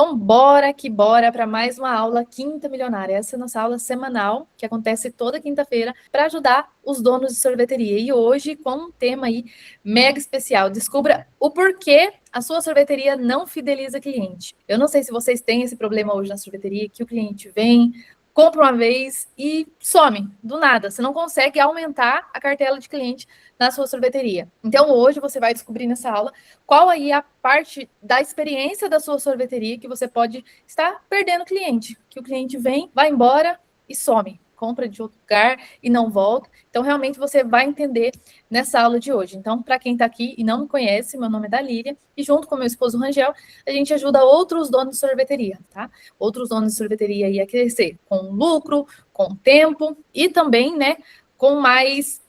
Então, bora que bora para mais uma aula Quinta Milionária. Essa é a nossa aula semanal, que acontece toda quinta-feira, para ajudar os donos de sorveteria. E hoje, com um tema aí mega especial. Descubra o porquê a sua sorveteria não fideliza cliente. Eu não sei se vocês têm esse problema hoje na sorveteria, que o cliente vem, compra uma vez e some, do nada. Você não consegue aumentar a cartela de cliente na sua sorveteria. Então, hoje você vai descobrir nessa aula qual aí a parte da experiência da sua sorveteria que você pode estar perdendo cliente. Que o cliente vem, vai embora e some. Compra de outro lugar e não volta. Então, realmente, você vai entender nessa aula de hoje. Então, para quem está aqui e não me conhece, meu nome é Dalília e junto com meu esposo Rangel, a gente ajuda outros donos de sorveteria, tá? Outros donos de sorveteria aí a crescer com lucro, com tempo e também, né, com mais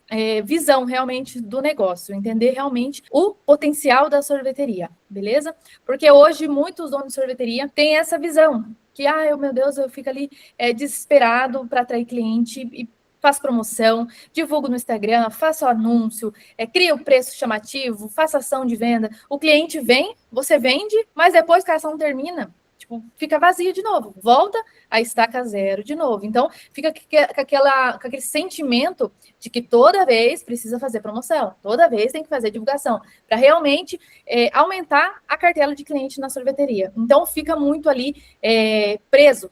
visão realmente do negócio, entender realmente o potencial da sorveteria, beleza? Porque hoje muitos donos de sorveteria têm essa visão, que, meu Deus, eu fico ali desesperado para atrair cliente e faço promoção, divulgo no Instagram, faço anúncio, crio preço chamativo, faço ação de venda. O cliente vem, você vende, mas depois que a ação termina, tipo, fica vazio de novo, volta a estaca zero de novo. Então, fica com aquele sentimento de que toda vez precisa fazer promoção, toda vez tem que fazer divulgação, para realmente aumentar a cartela de cliente na sorveteria. Então, fica muito ali preso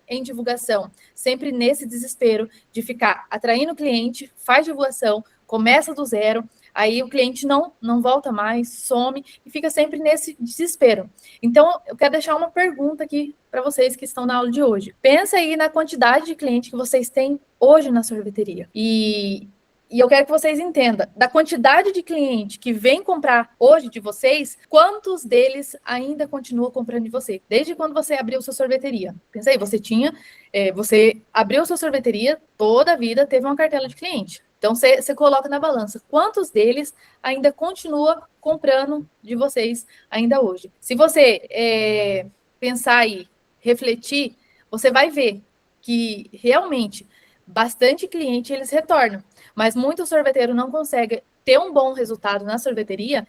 em divulgação, sempre nesse desespero de ficar atraindo cliente, faz divulgação, começa do zero, aí o cliente não volta mais, some e fica sempre nesse desespero. Então, eu quero deixar uma pergunta aqui para vocês que estão na aula de hoje. Pensa aí na quantidade de cliente que vocês têm hoje na sorveteria. E eu quero que vocês entendam, da quantidade de cliente que vem comprar hoje de vocês, quantos deles ainda continuam comprando de você? Desde quando você abriu sua sorveteria. Pensa aí, você abriu sua sorveteria, toda a vida teve uma cartela de cliente. Então, você coloca na balança quantos deles ainda continua comprando de vocês ainda hoje. Se você pensar aí, refletir, você vai ver que realmente bastante cliente eles retornam, mas muito sorveteiro não consegue ter um bom resultado na sorveteria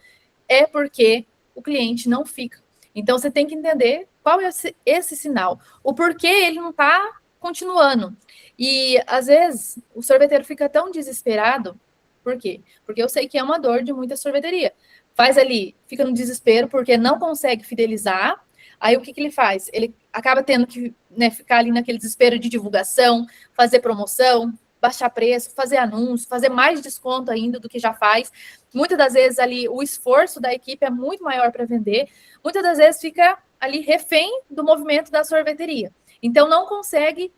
porque o cliente não fica. Então, você tem que entender qual é esse sinal, o porquê ele não está continuando. E, às vezes, o sorveteiro fica tão desesperado. Por quê? Porque eu sei que é uma dor de muita sorveteria. Faz ali, fica no desespero porque não consegue fidelizar. Aí, o que ele faz? Ele acaba tendo que ficar ali naquele desespero de divulgação, fazer promoção, baixar preço, fazer anúncio, fazer mais desconto ainda do que já faz. Muitas das vezes ali o esforço da equipe é muito maior para vender. Muitas das vezes fica ali refém do movimento da sorveteria. Então, não consegue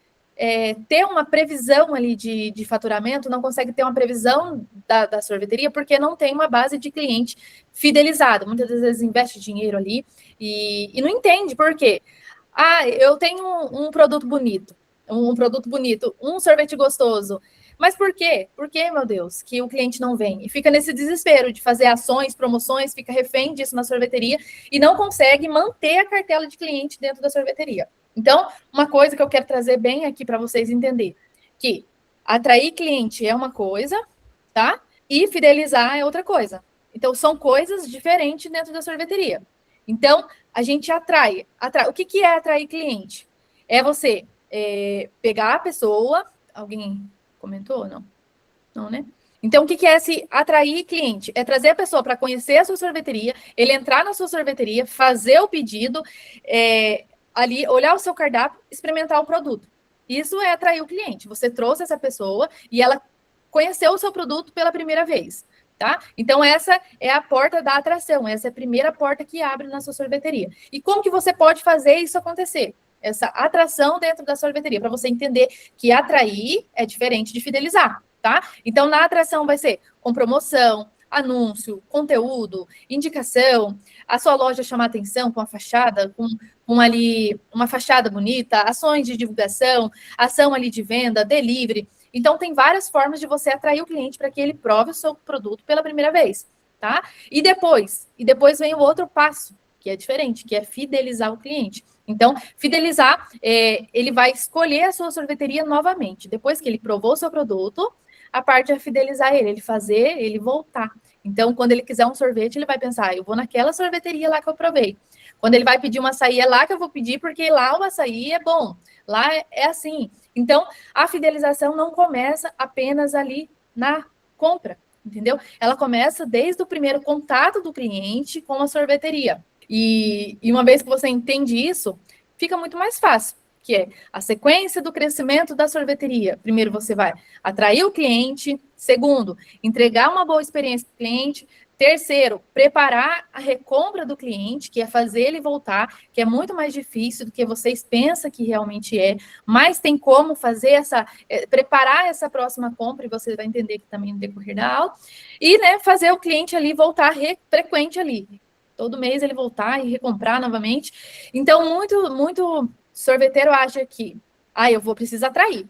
ter uma previsão ali de faturamento, não consegue ter uma previsão da sorveteria, porque não tem uma base de cliente fidelizado. Muitas vezes investe dinheiro ali e não entende por quê. Eu tenho um produto bonito, um sorvete gostoso. Mas por quê? Por que, meu Deus, que o cliente não vem? E fica nesse desespero de fazer ações, promoções, fica refém disso na sorveteria e não consegue manter a cartela de cliente dentro da sorveteria. Então, uma coisa que eu quero trazer bem aqui para vocês entenderem, que atrair cliente é uma coisa, tá? E fidelizar é outra coisa. Então, são coisas diferentes dentro da sorveteria. Então, a gente atrai. O que é atrair cliente? É você pegar a pessoa. Alguém comentou? Não. Não, né? Então, o que é esse atrair cliente? É trazer a pessoa para conhecer a sua sorveteria, ele entrar na sua sorveteria, fazer o pedido, ali, olhar o seu cardápio, experimentar o produto. Isso é atrair o cliente. Você trouxe essa pessoa e ela conheceu o seu produto pela primeira vez. Tá? Então, essa é a porta da atração, essa é a primeira porta que abre na sua sorveteria. E como que você pode fazer isso acontecer? Essa atração dentro da sorveteria, para você entender que atrair é diferente de fidelizar, tá? Então, na atração vai ser com promoção, anúncio, conteúdo, indicação, a sua loja chamar atenção com a fachada, com ali uma fachada bonita, ações de divulgação, ação ali de venda, delivery. Então, tem várias formas de você atrair o cliente para que ele prove o seu produto pela primeira vez, tá? E depois vem o outro passo, que é diferente, que é fidelizar o cliente. Então, fidelizar, ele vai escolher a sua sorveteria novamente. Depois que ele provou o seu produto, a parte é fidelizar ele fazer ele voltar. Então, quando ele quiser um sorvete, ele vai pensar, eu vou naquela sorveteria lá que eu provei. Quando ele vai pedir um açaí, é lá que eu vou pedir, porque lá o açaí é bom. Lá é assim. Então, a fidelização não começa apenas ali na compra, entendeu? Ela começa desde o primeiro contato do cliente com a sorveteria. E uma vez que você entende isso, fica muito mais fácil, que é a sequência do crescimento da sorveteria. Primeiro, você vai atrair o cliente. Segundo, entregar uma boa experiência para o cliente. Terceiro, preparar a recompra do cliente, que é fazer ele voltar, que é muito mais difícil do que vocês pensam que realmente é, mas tem como fazer preparar essa próxima compra, e você vai entender que também no decorrer da aula, e né, fazer o cliente ali voltar frequente ali. Todo mês ele voltar e recomprar novamente. Então, muito sorveteiro acha que eu vou precisar atrair,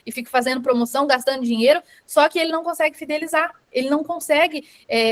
e fico fazendo promoção, gastando dinheiro, só que ele não consegue fidelizar, ele não consegue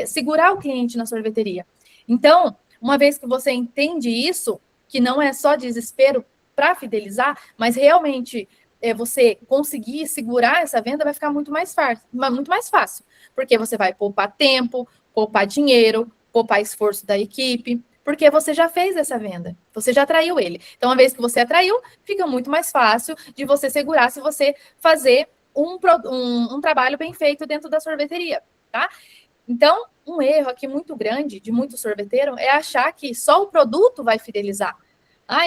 segurar o cliente na sorveteria. Então, uma vez que você entende isso, que não é só desespero para fidelizar, mas realmente você conseguir segurar essa venda, vai ficar muito mais fácil, porque você vai poupar tempo, poupar dinheiro, poupar esforço da equipe, porque você já fez essa venda, você já atraiu ele. Então, uma vez que você atraiu, fica muito mais fácil de você segurar se você fazer um trabalho bem feito dentro da sorveteria, tá? Então, um erro aqui muito grande de muito sorveteiro é achar que só o produto vai fidelizar.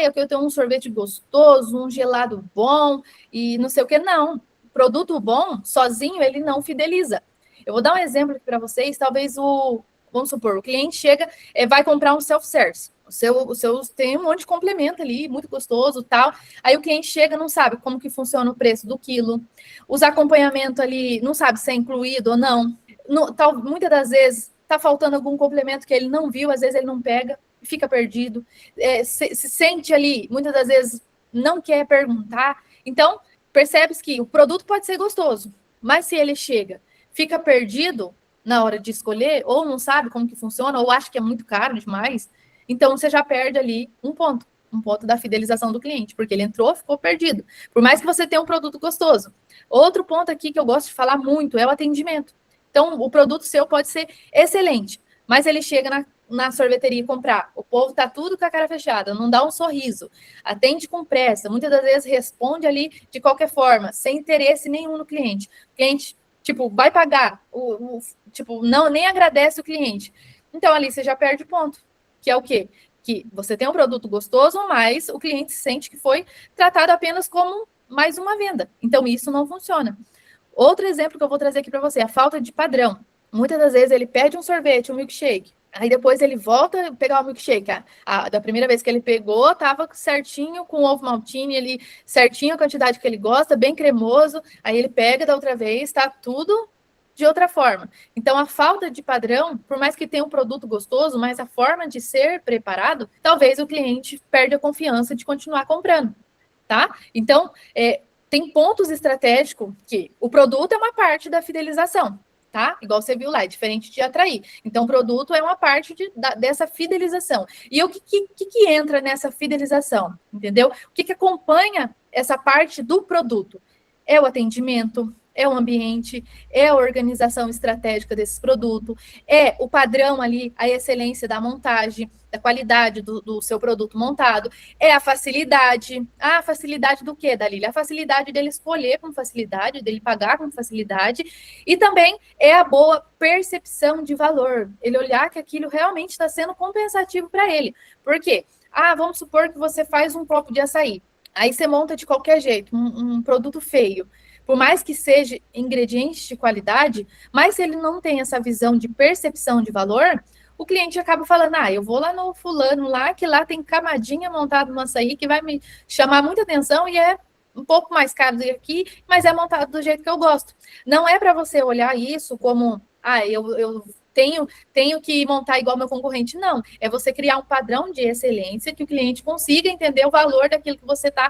Eu tenho um sorvete gostoso, um gelado bom e não sei o que. Não, produto bom, sozinho, ele não fideliza. Eu vou dar um exemplo aqui para vocês, vamos supor, o cliente chega, vai comprar um self-service. O seu tem um monte de complemento ali, muito gostoso, tal. Aí o cliente chega, não sabe como que funciona o preço do quilo. Os acompanhamentos ali, não sabe se é incluído ou não. Muitas das vezes está faltando algum complemento que ele não viu, às vezes ele não pega, fica perdido. Se sente ali, muitas das vezes não quer perguntar. Então, percebe-se que o produto pode ser gostoso, mas se ele chega, fica perdido na hora de escolher, ou não sabe como que funciona, ou acha que é muito caro demais, então você já perde ali um ponto da fidelização do cliente, porque ele entrou, ficou perdido. Por mais que você tenha um produto gostoso. Outro ponto aqui que eu gosto de falar muito é o atendimento. Então, o produto seu pode ser excelente, mas ele chega na sorveteria comprar. O povo tá tudo com a cara fechada, não dá um sorriso, atende com pressa, muitas das vezes responde ali de qualquer forma, sem interesse nenhum no cliente. O cliente vai pagar, não, nem agradece o cliente. Então, ali você já perde ponto, que é o quê? Que você tem um produto gostoso, mas o cliente sente que foi tratado apenas como mais uma venda. Então, isso não funciona. Outro exemplo que eu vou trazer aqui para você, a falta de padrão. Muitas das vezes ele pede um sorvete, um milkshake, aí depois ele volta a pegar o milkshake. Da primeira vez que ele pegou, estava certinho com o ovo maltine, ele certinho a quantidade que ele gosta, bem cremoso. Aí ele pega da outra vez, está tudo de outra forma. Então, a falta de padrão, por mais que tenha um produto gostoso, mas a forma de ser preparado, talvez o cliente perda a confiança de continuar comprando, tá? Então, tem pontos estratégicos que o produto é uma parte da fidelização, tá? Igual você viu lá, é diferente de atrair. Então, o produto é uma parte dessa fidelização. E o que entra nessa fidelização? Entendeu? O que acompanha essa parte do produto? É o atendimento, é o ambiente, é a organização estratégica desse produto, é o padrão ali, a excelência da montagem, da qualidade do seu produto montado, é a facilidade. A facilidade do quê, Dalília? A facilidade dele escolher com facilidade, dele pagar com facilidade, e também é a boa percepção de valor, ele olhar que aquilo realmente está sendo compensativo para ele. Por quê? Vamos supor que você faz um copo de açaí, aí você monta de qualquer jeito, um produto feio. Por mais que seja ingredientes de qualidade, mas se ele não tem essa visão de percepção de valor, o cliente acaba falando, eu vou lá no fulano lá, que lá tem camadinha montada no açaí, que vai me chamar muita atenção e é um pouco mais caro do que aqui, mas é montado do jeito que eu gosto. Não é para você olhar isso como, eu tenho que montar igual meu concorrente. Não, é você criar um padrão de excelência que o cliente consiga entender o valor daquilo que você está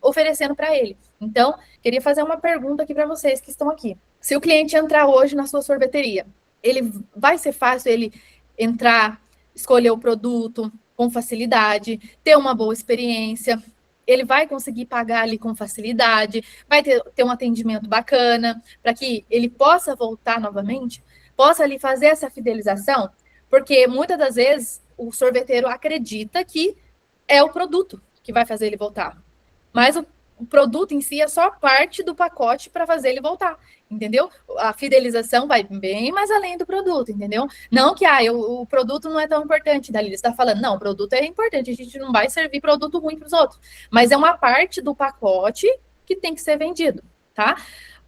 oferecendo para ele. Então, queria fazer uma pergunta aqui para vocês que estão aqui. Se o cliente entrar hoje na sua sorveteria, ele vai ser fácil ele entrar, escolher o produto com facilidade, ter uma boa experiência, ele vai conseguir pagar ali com facilidade, vai ter um atendimento bacana, para que ele possa voltar novamente, possa ali fazer essa fidelização, porque muitas das vezes o sorveteiro acredita que é o produto que vai fazer ele voltar. Mas o produto em si é só parte do pacote para fazer ele voltar, entendeu? A fidelização vai bem mais além do produto, entendeu? Não que o produto não é tão importante, Dalila está falando, não, o produto é importante, a gente não vai servir produto ruim para os outros, mas é uma parte do pacote que tem que ser vendido, tá?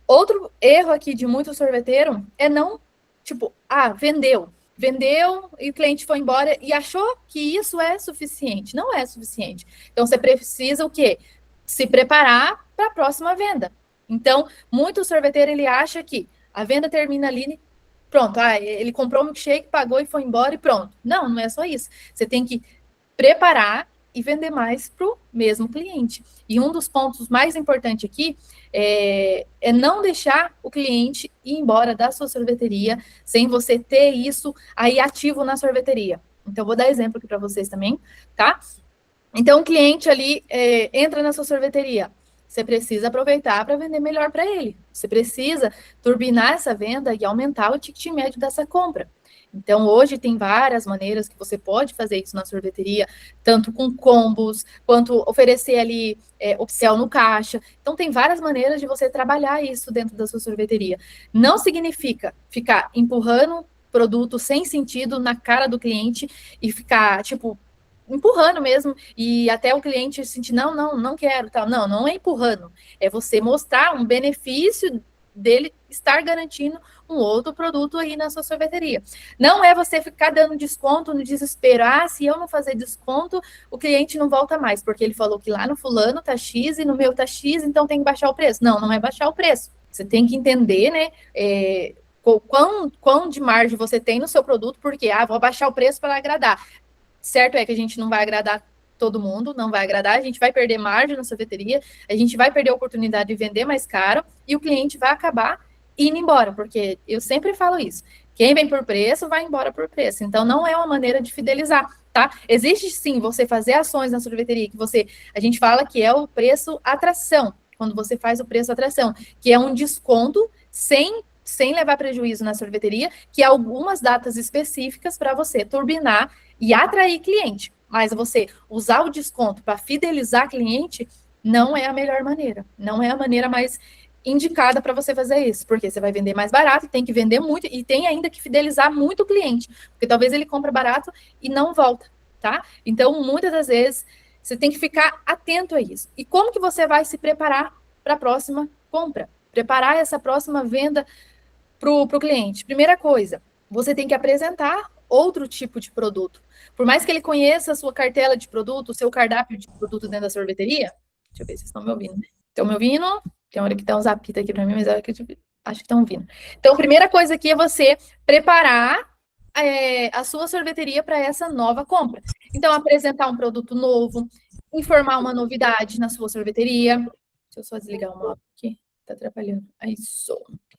Outro erro aqui de muito sorveteiro é não, tipo, vendeu e o cliente foi embora e achou que isso é suficiente. Não é suficiente. Então, você precisa o quê? Se preparar para a próxima venda. Então, muito sorveteiro, ele acha que a venda termina ali, pronto, ele comprou o milkshake, pagou e foi embora e pronto. Não, não é só isso. Você tem que preparar e vender mais para o mesmo cliente. E um dos pontos mais importantes aqui é não deixar o cliente ir embora da sua sorveteria sem você ter isso aí ativo na sorveteria. Então, vou dar exemplo aqui para vocês também, tá? Então, o cliente ali entra na sua sorveteria. Você precisa aproveitar para vender melhor para ele. Você precisa turbinar essa venda e aumentar o ticket médio dessa compra. Então, hoje tem várias maneiras que você pode fazer isso na sorveteria, tanto com combos, quanto oferecer ali upsell no caixa. Então, tem várias maneiras de você trabalhar isso dentro da sua sorveteria. Não significa ficar empurrando produto sem sentido na cara do cliente e ficar, tipo, empurrando mesmo, e até o cliente sentir, não quero, tal. Não é empurrando, é você mostrar um benefício dele estar garantindo um outro produto aí na sua sorveteria. Não é você ficar dando desconto no desespero. Se eu não fazer desconto, o cliente não volta mais, porque ele falou que lá no fulano tá X e no meu tá X, então tem que baixar o preço. Não é baixar o preço. Você tem que entender, né, quão de margem você tem no seu produto, porque, vou baixar o preço para agradar. Certo é que a gente não vai agradar todo mundo, não vai agradar, a gente vai perder margem na sorveteria, a gente vai perder a oportunidade de vender mais caro e o cliente vai acabar indo embora, porque eu sempre falo isso, quem vem por preço vai embora por preço, então não é uma maneira de fidelizar, tá? Existe sim você fazer ações na sorveteria, a gente fala que é o preço atração, quando você faz o preço atração, que é um desconto sem levar prejuízo na sorveteria, que é algumas datas específicas para você turbinar e atrair cliente. Mas você usar o desconto para fidelizar cliente não é a melhor maneira. Não é a maneira mais indicada para você fazer isso, porque você vai vender mais barato, tem que vender muito e tem ainda que fidelizar muito o cliente, porque talvez ele compre barato e não volta, tá? Então, muitas das vezes, você tem que ficar atento a isso. E como que você vai se preparar para a próxima compra? Preparar essa próxima venda para o cliente. Primeira coisa, você tem que apresentar outro tipo de produto. Por mais que ele conheça a sua cartela de produto, o seu cardápio de produto dentro da sorveteria, deixa eu ver se vocês estão me ouvindo. Estão me ouvindo? Tem hora que dá uns apita aqui para mim, mas acho que estão ouvindo. Então, a primeira coisa aqui é você preparar a sua sorveteria para essa nova compra. Então, apresentar um produto novo, informar uma novidade na sua sorveteria. Deixa eu só desligar o mouse aqui, está atrapalhando. Aí, som.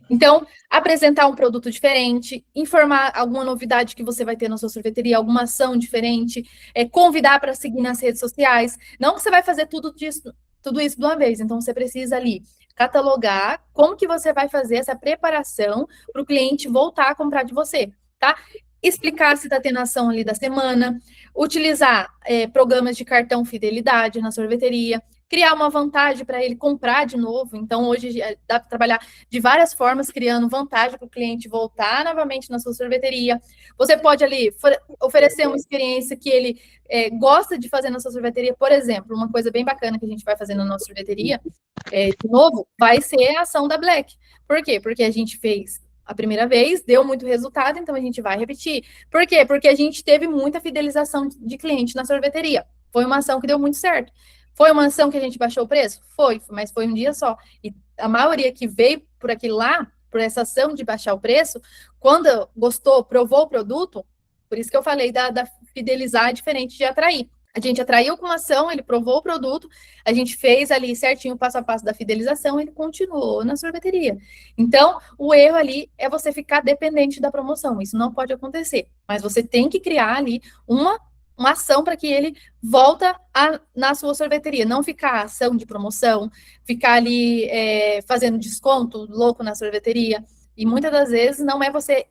Então, apresentar um produto diferente, informar alguma novidade que você vai ter na sua sorveteria, alguma ação diferente, convidar para seguir nas redes sociais. Não que você vai fazer tudo isso de uma vez. Então, você precisa ali catalogar como que você vai fazer essa preparação para o cliente voltar a comprar de você, tá? Explicar se está tendo ação ali da semana, utilizar programas de cartão fidelidade na sorveteria, criar uma vantagem para ele comprar de novo. Então, hoje dá para trabalhar de várias formas, criando vantagem para o cliente voltar novamente na sua sorveteria. Você pode ali oferecer uma experiência que ele gosta de fazer na sua sorveteria. Por exemplo, uma coisa bem bacana que a gente vai fazer na nossa sorveteria, de novo, vai ser a ação da Black. Por quê? Porque a gente fez a primeira vez, deu muito resultado, então a gente vai repetir. Por quê? Porque a gente teve muita fidelização de cliente na sorveteria. Foi uma ação que deu muito certo. Foi uma ação que a gente baixou o preço? Foi, mas foi um dia só. E a maioria que veio por aquilo lá, por essa ação de baixar o preço, quando gostou, provou o produto, por isso que eu falei da fidelizar diferente de atrair. A gente atraiu com uma ação, ele provou o produto, a gente fez ali certinho o passo a passo da fidelização, ele continuou na sorveteria. Então, o erro ali é você ficar dependente da promoção. Isso não pode acontecer. Mas você tem que criar ali uma ação para que ele volta na sua sorveteria. Não ficar ação de promoção, ficar ali fazendo desconto louco na sorveteria. E muitas das vezes não é você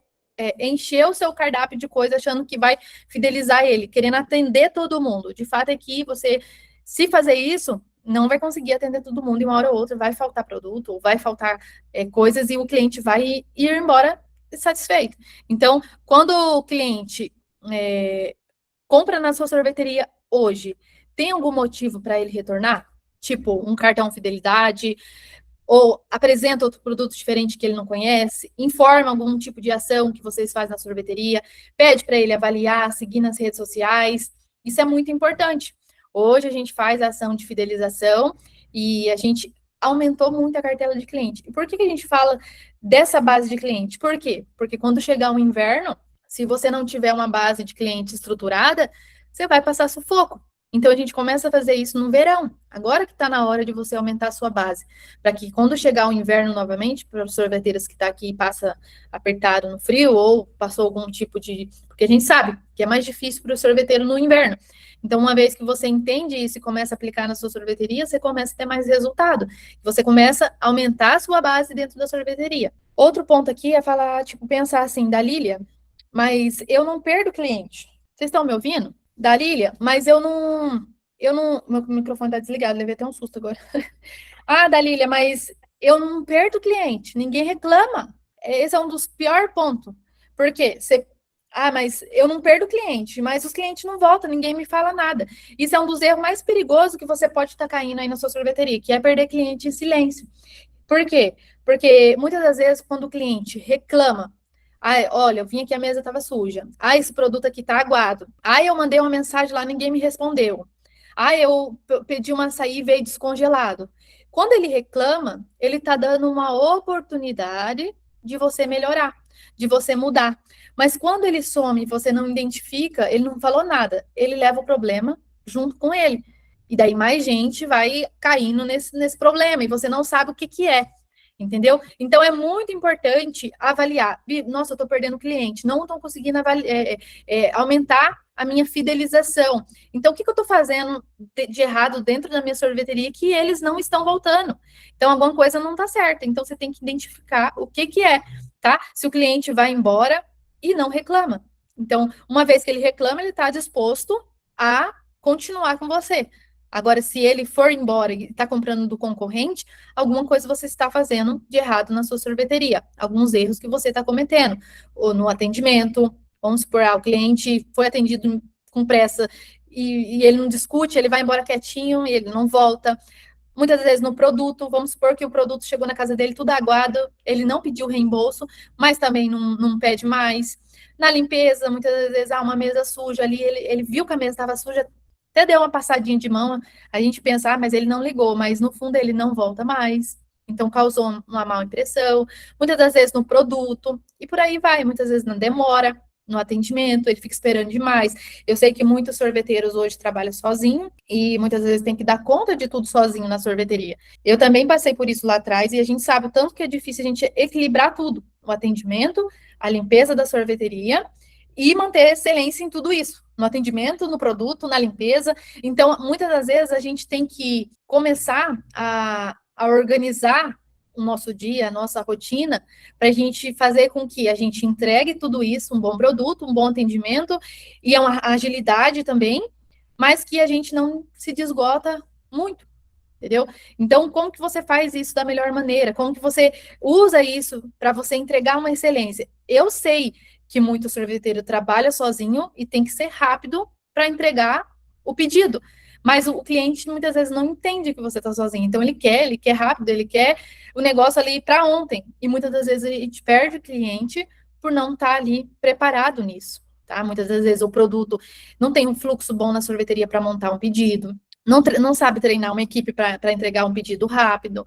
encher o seu cardápio de coisa achando que vai fidelizar ele, querendo atender todo mundo. De fato é que você, se fazer isso, não vai conseguir atender todo mundo e uma hora ou outra vai faltar produto, ou vai faltar coisas e o cliente vai ir embora satisfeito. Então, quando o cliente compra na sua sorveteria hoje, tem algum motivo para ele retornar? Tipo, um cartão fidelidade, ou apresenta outro produto diferente que ele não conhece, informa algum tipo de ação que vocês fazem na sorveteria, pede para ele avaliar, seguir nas redes sociais. Isso é muito importante. Hoje a gente faz a ação de fidelização e a gente aumentou muito a cartela de cliente. E por que a gente fala dessa base de cliente? Por quê? Porque quando chegar o inverno, se você não tiver uma base de cliente estruturada, você vai passar sufoco. Então a gente começa a fazer isso no verão, agora que está na hora de você aumentar a sua base, para que quando chegar o inverno novamente, para os sorveteiros que está aqui e passa apertado no frio, ou passou algum tipo de. Porque a gente sabe que é mais difícil para o sorveteiro no inverno. Então, uma vez que você entende isso e começa a aplicar na sua sorveteria, você começa a ter mais resultado. Você começa a aumentar a sua base dentro da sorveteria. Outro ponto aqui é falar, tipo, pensar assim, da Lilia, mas eu não perdo cliente. Vocês estão me ouvindo? Da Lilia, mas meu microfone tá desligado, levei até um susto agora. Ah, Dalília, mas eu não perdo cliente, ninguém reclama. Esse é um dos piores pontos. Por quê? Mas eu não perdo cliente, mas os clientes não voltam, ninguém me fala nada. Isso é um dos erros mais perigosos que você pode estar caindo aí na sua sorveteria, que é perder cliente em silêncio. Por quê? Porque muitas das vezes, quando o cliente reclama, ai, olha, eu vim aqui, a mesa estava suja. Ah, esse produto aqui está aguado. Ah, eu mandei uma mensagem lá, ninguém me respondeu. Ah, eu pedi uma açaí e veio descongelado. Quando ele reclama, ele está dando uma oportunidade de você melhorar, de você mudar. Mas quando ele some e você não identifica, ele não falou nada, ele leva o problema junto com ele. E daí mais gente vai caindo nesse problema e você não sabe o que é. Entendeu? Então é muito importante avaliar. Nossa, eu estou perdendo cliente, não estou conseguindo aumentar a minha fidelização. Então, o que eu estou fazendo de errado dentro da minha sorveteria que eles não estão voltando? Então, alguma coisa não está certa. Então, você tem que identificar o que é, tá? Se o cliente vai embora e não reclama. Então, uma vez que ele reclama, ele está disposto a continuar com você. Agora, se ele for embora e está comprando do concorrente, alguma coisa você está fazendo de errado na sua sorveteria, alguns erros que você está cometendo, ou no atendimento. Vamos supor, o cliente foi atendido com pressa e ele não discute, ele vai embora quietinho e ele não volta. Muitas vezes no produto, vamos supor que o produto chegou na casa dele tudo aguado, ele não pediu reembolso, mas também não pede mais. Na limpeza, muitas vezes, uma mesa suja ali, ele viu que a mesa estava suja, até deu uma passadinha de mão, a gente pensa, mas ele não ligou, mas no fundo ele não volta mais. Então causou uma má impressão. Muitas das vezes no produto, e por aí vai, muitas vezes na demora, no atendimento, ele fica esperando demais. Eu sei que muitos sorveteiros hoje trabalham sozinho e muitas vezes tem que dar conta de tudo sozinho na sorveteria. Eu também passei por isso lá atrás e a gente sabe o tanto que é difícil a gente equilibrar tudo, o atendimento, a limpeza da sorveteria e manter excelência em tudo isso, no atendimento, no produto, na limpeza. Então, muitas das vezes a gente tem que começar a organizar o nosso dia, a nossa rotina, para a gente fazer com que a gente entregue tudo isso, um bom produto, um bom atendimento e uma agilidade também, mas que a gente não se desgota muito, entendeu? Então, como que você faz isso da melhor maneira? Como que você usa isso para você entregar uma excelência? Eu sei que muito sorveteiro trabalha sozinho e tem que ser rápido para entregar o pedido. Mas o cliente muitas vezes não entende que você está sozinho. Então ele quer rápido, ele quer o negócio ali para ontem. E muitas das vezes a gente perde o cliente por não estar ali preparado nisso. Tá? Muitas das vezes o produto não tem um fluxo bom na sorveteria para montar um pedido. Não sabe treinar uma equipe para entregar um pedido rápido.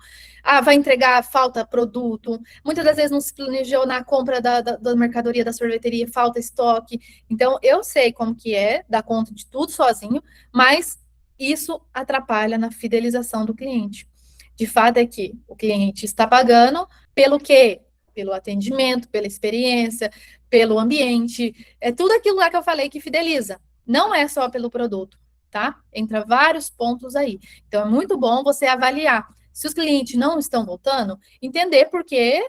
Vai entregar, falta produto. Muitas das vezes não se planejou na compra da mercadoria da sorveteria, falta estoque. Então, eu sei como que é dar conta de tudo sozinho, mas isso atrapalha na fidelização do cliente. De fato é que o cliente está pagando pelo quê? Pelo atendimento, pela experiência, pelo ambiente. É tudo aquilo lá que eu falei que fideliza. Não é só pelo produto, tá? Entra vários pontos aí. Então, é muito bom você avaliar. Se os clientes não estão voltando, entender por que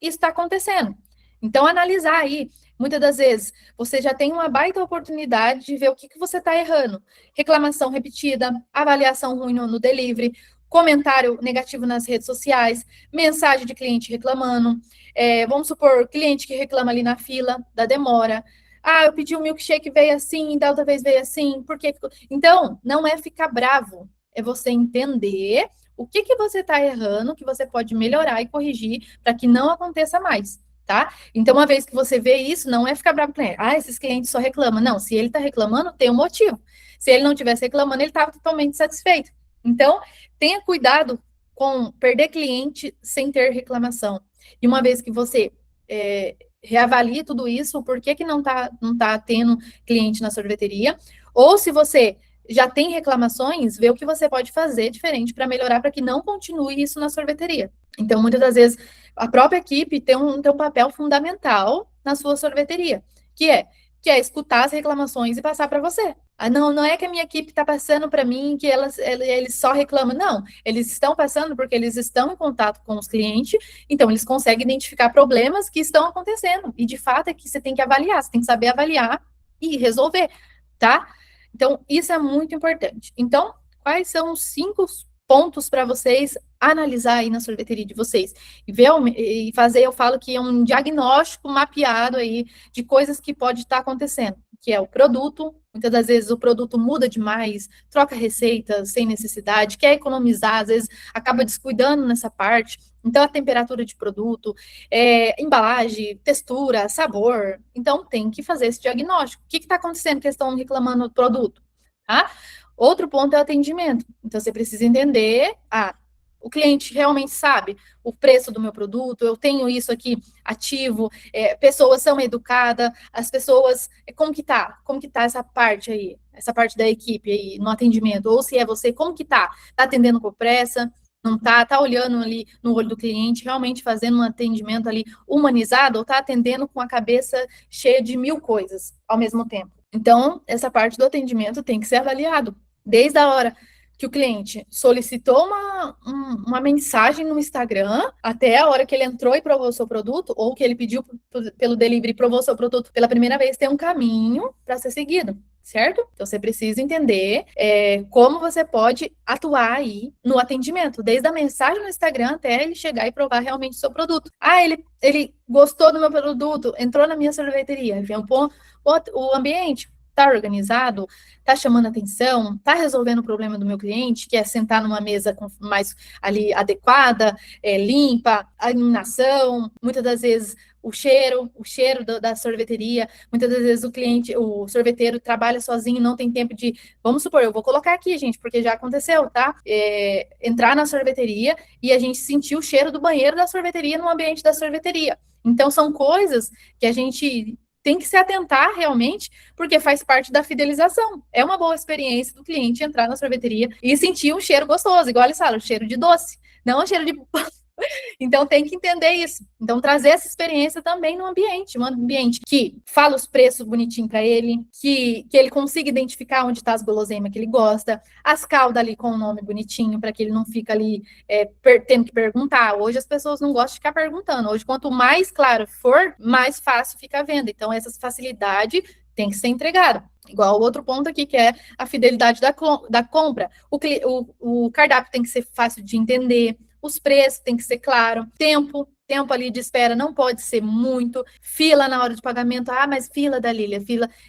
isso está acontecendo. Então, analisar aí, muitas das vezes, você já tem uma baita oportunidade de ver o que você está errando. Reclamação repetida, avaliação ruim no delivery, comentário negativo nas redes sociais, mensagem de cliente reclamando, vamos supor, cliente que reclama ali na fila da demora. Ah, eu pedi um milkshake, veio assim, da outra vez veio assim, por quê? Então, não é ficar bravo, é você entender o que você está errando, que você pode melhorar e corrigir para que não aconteça mais, tá? Então, uma vez que você vê isso, não é ficar bravo com ele. Ah, esses clientes só reclamam. Não, se ele está reclamando, tem um motivo. Se ele não estivesse reclamando, ele estava totalmente satisfeito. Então, tenha cuidado com perder cliente sem ter reclamação. E uma vez que você reavalie tudo isso, por que não tá tendo cliente na sorveteria, ou se você já tem reclamações, vê o que você pode fazer diferente para melhorar, para que não continue isso na sorveteria. Então, muitas das vezes, a própria equipe tem um papel fundamental na sua sorveteria, que é escutar as reclamações e passar para você. Ah, não é que a minha equipe está passando para mim que eles só reclamam. Não, eles estão passando porque eles estão em contato com os clientes, então eles conseguem identificar problemas que estão acontecendo. E, de fato, é que você tem que avaliar, você tem que saber avaliar e resolver, tá? Então, isso é muito importante. Então, quais são os 5 pontos para vocês analisar aí na sorveteria de vocês? E fazer, eu falo que é um diagnóstico mapeado aí de coisas que pode estar acontecendo, que é o produto. Muitas das vezes o produto muda demais, troca receitas sem necessidade, quer economizar, às vezes acaba descuidando nessa parte. Então, a temperatura de produto, embalagem, textura, sabor. Então, tem que fazer esse diagnóstico. O que está acontecendo que eles estão reclamando do produto? Tá? Outro ponto é o atendimento. Então, você precisa entender, o cliente realmente sabe o preço do meu produto, eu tenho isso aqui ativo, pessoas são educadas, as pessoas, como que tá essa parte aí, essa parte da equipe aí no atendimento, ou se é você, como que tá atendendo com pressa, não tá olhando ali no olho do cliente, realmente fazendo um atendimento ali humanizado, ou tá atendendo com a cabeça cheia de 1000 coisas ao mesmo tempo. Então, essa parte do atendimento tem que ser avaliado, desde a hora que o cliente solicitou uma mensagem no Instagram, até a hora que ele entrou e provou o seu produto, ou que ele pediu pelo delivery e provou o seu produto pela primeira vez, tem um caminho para ser seguido, certo? Então, você precisa entender como você pode atuar aí no atendimento, desde a mensagem no Instagram até ele chegar e provar realmente o seu produto. Ah, ele gostou do meu produto, entrou na minha sorveteria, vem o ambiente, tá organizado, tá chamando atenção, tá resolvendo o problema do meu cliente, que é sentar numa mesa mais ali adequada, limpa, a iluminação, muitas das vezes o cheiro da sorveteria, muitas das vezes o sorveteiro trabalha sozinho, não tem tempo de, vamos supor, eu vou colocar aqui, gente, porque já aconteceu, tá? Entrar na sorveteria e a gente sentir o cheiro do banheiro da sorveteria no ambiente da sorveteria. Então, são coisas que a gente tem que se atentar realmente, porque faz parte da fidelização. É uma boa experiência do cliente entrar na sorveteria e sentir um cheiro gostoso, igual eles falam, cheiro de doce, não um cheiro de... Então, tem que entender isso. Então, trazer essa experiência também no ambiente, um ambiente que fala os preços bonitinho para ele, que ele consiga identificar onde está as guloseimas que ele gosta, as caldas ali com o nome bonitinho, para que ele não fique ali tendo que perguntar. Hoje as pessoas não gostam de ficar perguntando. Hoje, quanto mais claro for, mais fácil fica a venda. Então, essa facilidade tem que ser entregada. Igual o outro ponto aqui, que é a fidelidade da compra. O cardápio tem que ser fácil de entender, os preços tem que ser claro, tempo ali de espera não pode ser muito, fila na hora de pagamento, mas fila da Lília,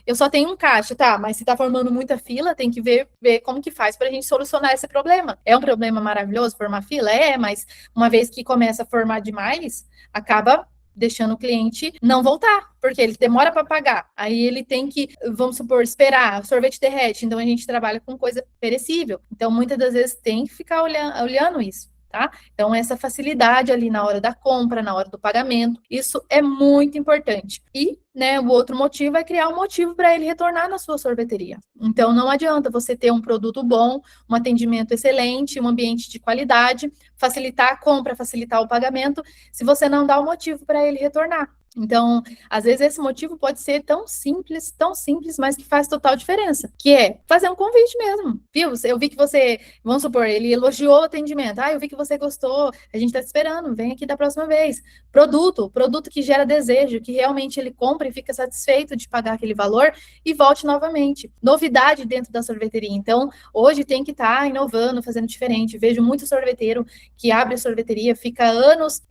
eu só tenho um caixa, tá, mas se tá formando muita fila, tem que ver como que faz pra gente solucionar esse problema. É um problema maravilhoso formar fila? Mas uma vez que começa a formar demais, acaba deixando o cliente não voltar, porque ele demora para pagar. Aí ele tem que, vamos supor, esperar, o sorvete derrete, então a gente trabalha com coisa perecível. Então, muitas das vezes tem que ficar olhando isso. Tá? Então, essa facilidade ali na hora da compra, na hora do pagamento, isso é muito importante. E, o outro motivo é criar um motivo para ele retornar na sua sorveteria. Então, não adianta você ter um produto bom, um atendimento excelente, um ambiente de qualidade, facilitar a compra, facilitar o pagamento, se você não dá o motivo para ele retornar. Então, às vezes esse motivo pode ser tão simples, mas que faz total diferença, que é fazer um convite mesmo, viu? Eu vi que você, vamos supor, ele elogiou o atendimento, eu vi que você gostou, a gente está te esperando, vem aqui da próxima vez. Produto que gera desejo, que realmente ele compra e fica satisfeito de pagar aquele valor e volte novamente. Novidade dentro da sorveteria. Então, hoje tem que estar inovando, fazendo diferente. Vejo muito sorveteiro que abre a sorveteria, fica anos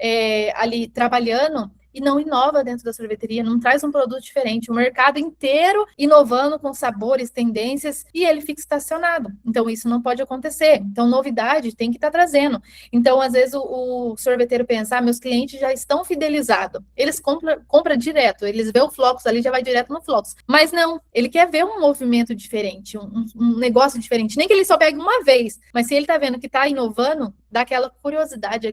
ali trabalhando e não inova dentro da sorveteria, não traz um produto diferente, o mercado inteiro inovando com sabores, tendências, e ele fica estacionado. Então, isso não pode acontecer. Então, novidade tem que estar trazendo. Então, às vezes, o sorveteiro pensa, meus clientes já estão fidelizados. Eles compram direto, eles vê o Flocos ali, já vai direto no Flocos. Mas não, ele quer ver um movimento diferente, um negócio diferente. Nem que ele só pegue uma vez, mas se ele está vendo que está inovando, dá aquela curiosidade,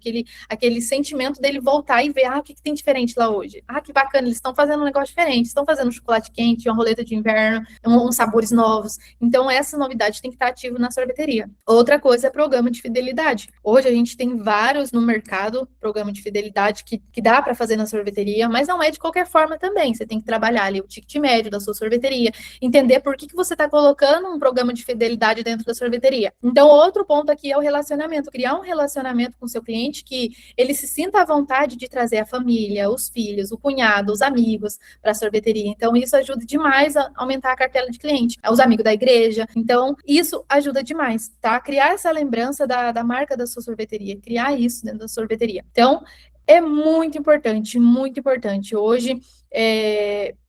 aquele sentimento dele voltar e ver, o que tem diferente lá hoje? Que bacana, eles estão fazendo um negócio diferente, estão fazendo um chocolate quente, uma roleta de inverno, uns sabores novos. Então, essa novidade tem que estar ativa na sorveteria. Outra coisa é programa de fidelidade. Hoje a gente tem vários no mercado, programa de fidelidade que dá para fazer na sorveteria, mas não é de qualquer forma também. Você tem que trabalhar ali o ticket médio da sua sorveteria, entender por que você está colocando um programa de fidelidade dentro da sorveteria. Então, outro ponto aqui é o relacionamento, criar um relacionamento com o seu cliente que ele se sinta à vontade de trazer a família, os filhos, o cunhado, os amigos para a sorveteria. Então, isso ajuda demais a aumentar a cartela de cliente, os amigos da igreja. Então, isso ajuda demais, tá? Criar essa lembrança da marca da sua sorveteria, criar isso dentro da sorveteria. Então, é muito importante, muito importante. Hoje,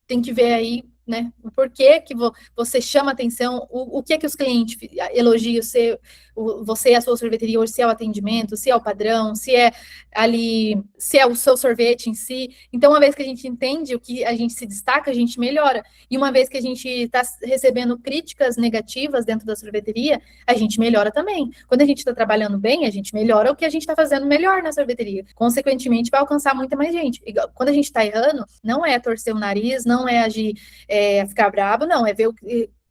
tem que ver aí, né, o porquê que você chama atenção, o que é que os clientes elogiam, você e a sua sorveteria hoje, se é o atendimento, se é o padrão, se é o seu sorvete em si. Então, uma vez que a gente entende o que a gente se destaca, a gente melhora. E uma vez que a gente está recebendo críticas negativas dentro da sorveteria, a gente melhora também. Quando a gente está trabalhando bem, a gente melhora o que a gente está fazendo melhor na sorveteria. Consequentemente, vai alcançar muita mais gente. E quando a gente está errando, não é torcer o nariz, não é agir, ficar bravo, não, é ver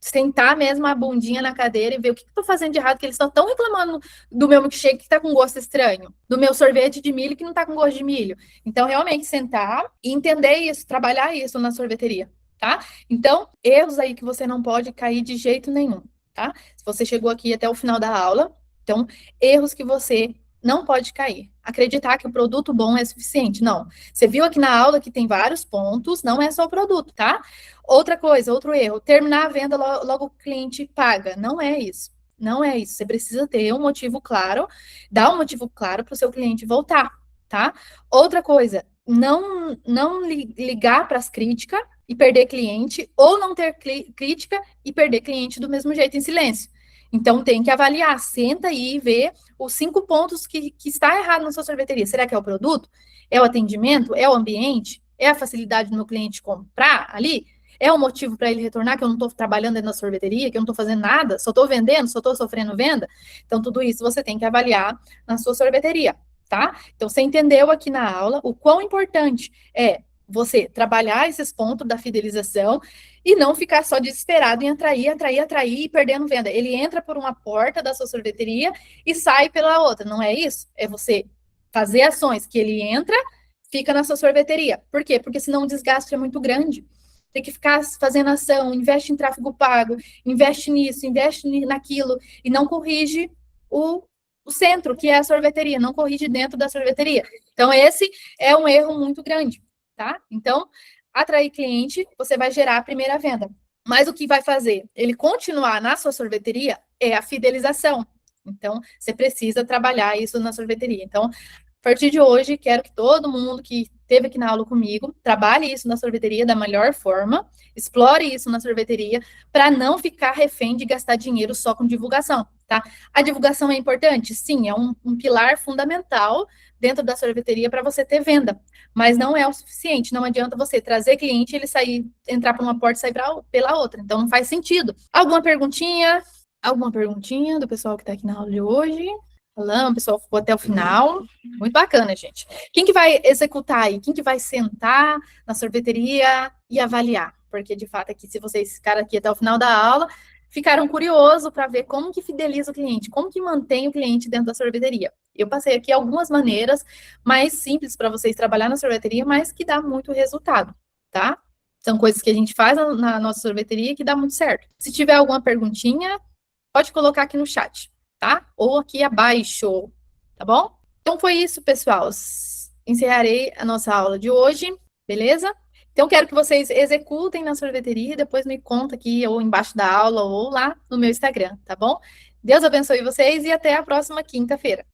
sentar mesmo a bundinha na cadeira e ver o que eu tô fazendo de errado, que eles estão tão reclamando do meu milkshake que tá com gosto estranho, do meu sorvete de milho que não tá com gosto de milho. Então, realmente, sentar e entender isso, trabalhar isso na sorveteria, tá? Então, erros aí que você não pode cair de jeito nenhum, tá? Se você chegou aqui até o final da aula, então, erros que você não pode cair. Acreditar que o produto bom é suficiente. Não. Você viu aqui na aula que tem vários pontos, não é só o produto, tá? Outra coisa, outro erro, terminar a venda logo o cliente paga. Não é isso. Não é isso. Você precisa ter um motivo claro, dar um motivo claro para o seu cliente voltar, tá? Outra coisa, não ligar para as críticas e perder cliente, ou não ter crítica e perder cliente do mesmo jeito em silêncio. Então, tem que avaliar, senta aí e vê os 5 pontos que está errado na sua sorveteria. Será que é o produto? É o atendimento? É o ambiente? É a facilidade do meu cliente comprar ali? É o motivo para ele retornar, que eu não estou trabalhando dentro da sorveteria, que eu não estou fazendo nada, só estou vendendo, só estou sofrendo venda? Então, tudo isso você tem que avaliar na sua sorveteria, tá? Então, você entendeu aqui na aula o quão importante é você trabalhar esses pontos da fidelização e não ficar só desesperado em atrair e perdendo venda. Ele entra por uma porta da sua sorveteria e sai pela outra, não é isso? É você fazer ações que ele entra, fica na sua sorveteria. Por quê? Porque senão o desgaste é muito grande. Tem que ficar fazendo ação, investe em tráfego pago, investe nisso, investe naquilo, e não corrige o centro, que é a sorveteria, não corrige dentro da sorveteria. Então, esse é um erro muito grande, tá? Então, atrair cliente, você vai gerar a primeira venda. Mas o que vai fazer ele continuar na sua sorveteria é a fidelização. Então, você precisa trabalhar isso na sorveteria. Então, a partir de hoje, quero que todo mundo que esteve aqui na aula comigo trabalhe isso na sorveteria da melhor forma, explore isso na sorveteria, para não ficar refém de gastar dinheiro só com divulgação, tá? A divulgação é importante? Sim, é um pilar fundamental dentro da sorveteria para você ter venda, mas não é o suficiente. Não adianta você trazer cliente, ele sair, entrar por uma porta e sair pela outra. Então, não faz sentido. Alguma perguntinha? Alguma perguntinha do pessoal que está aqui na aula de hoje? Falando, o pessoal ficou até o final. Muito bacana, gente. Quem que vai executar aí? Quem que vai sentar na sorveteria e avaliar? Porque, de fato, aqui, se vocês ficaram aqui até o final da aula, ficaram curiosos para ver como que fideliza o cliente, como que mantém o cliente dentro da sorveteria. Eu passei aqui algumas maneiras mais simples para vocês trabalhar na sorveteria, mas que dá muito resultado, tá? São coisas que a gente faz na nossa sorveteria que dá muito certo. Se tiver alguma perguntinha, pode colocar aqui no chat, tá? Ou aqui abaixo, tá bom? Então foi isso, pessoal. Encerrarei a nossa aula de hoje, beleza? Então quero que vocês executem na sorveteria e depois me conta aqui ou embaixo da aula ou lá no meu Instagram, tá bom? Deus abençoe vocês e até a próxima quinta-feira.